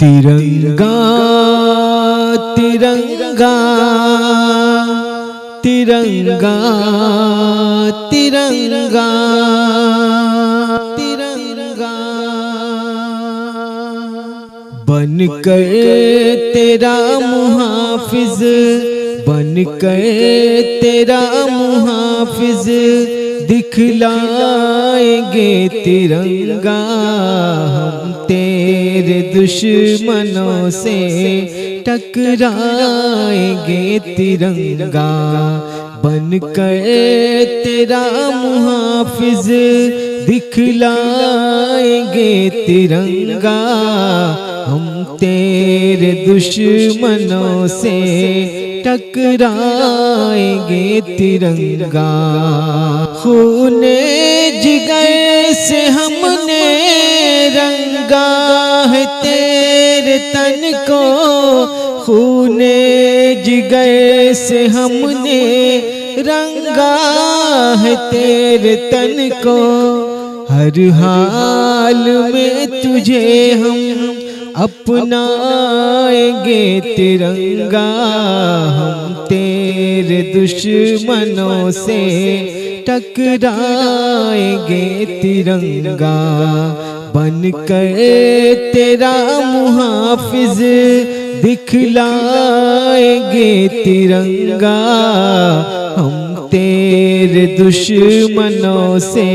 तिरंगा तिरंगा तिरंगा तिरंगा तिरंगा बनकर तेरा मुहाफिज, बनकर तेरा मुहाफिज दिखलाएंगे तिरंगा। हम तेरे दुश्मनों से टकराएंगे तिरंगा। बनकर तेरा मुहाफिज दिखलाएंगे तिरंगा। हम तेरे दुश्मनों से टकराएंगे तिरंगा। खूने जिगर से हमने रंगा है तेरे तन को, खूने जिगर से हमने रंगा है तेरे तन को। हर हाल में तुझे हम अपनाएंगे तिरंगा। हम तेरे दुश्मनों से टकराएंगे तिरंगा। बनकर तेरा मुहाफिज दिखलाएंगे तिरंगा। हम तेरे दुश्मनों से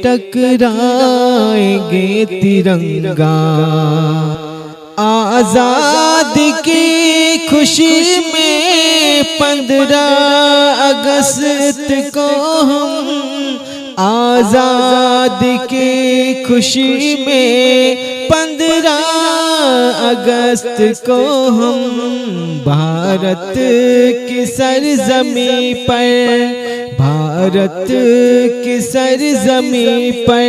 टकराएंगे तिरंगा। आजाद की खुशी में 15 अगस्त को हम, आजाद की खुशी में 15 अगस्त को हम भारत की सरजमी पर, भारत की सरजमी पर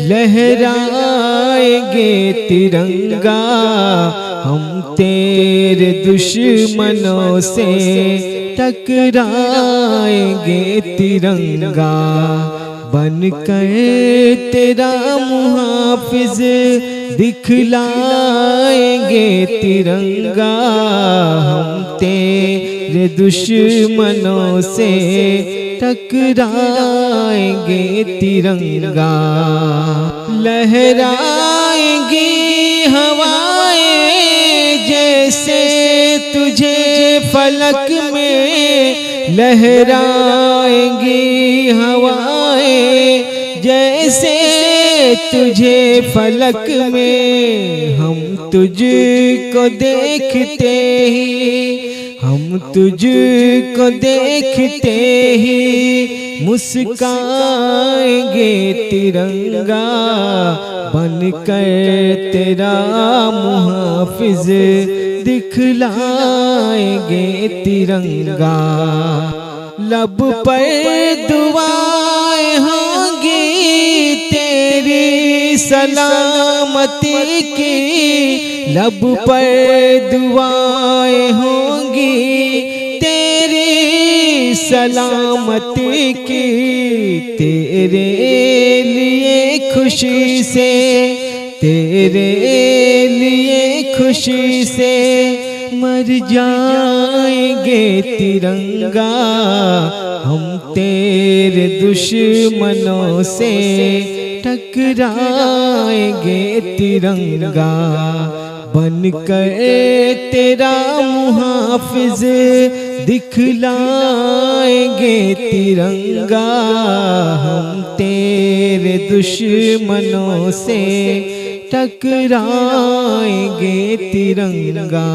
लहराएंगे तिरंगा। हम तेरे दुश्मनों से टकराएंगे तिरंगा। बनकर तेरा मुहाफिज दिखलाएंगे तिरंगा। हम तेरे दुश्मनों से टकराएंगे तिरंगा। लहराएंगी हवाएं जैसे तुझे फलक में, लहराएंगी हवाएं जैसे तुझे फलक में। हम तुझको देखते ही, हम तुझको देखते ही मुस्काएंगे तिरंगा। बनकर तेरा मुहाफिज दिखलाएंगे तिरंगा। लब पर दुआएं होंगी तेरी सलामती की, लब पर दुआएं होंगी तेरी सलामती की। तेरे लिए खुशी से, तेरे लिए खुशी से मर जाएंगे तिरंगा। हम तेरे दुश्मनों से टकराएंगे तिरंगा। बनकर तेरा मुहाफिज दिखलाएंगे तिरंगा। हम तेरे दुश्मनों से टकराएंगे तिरंगा।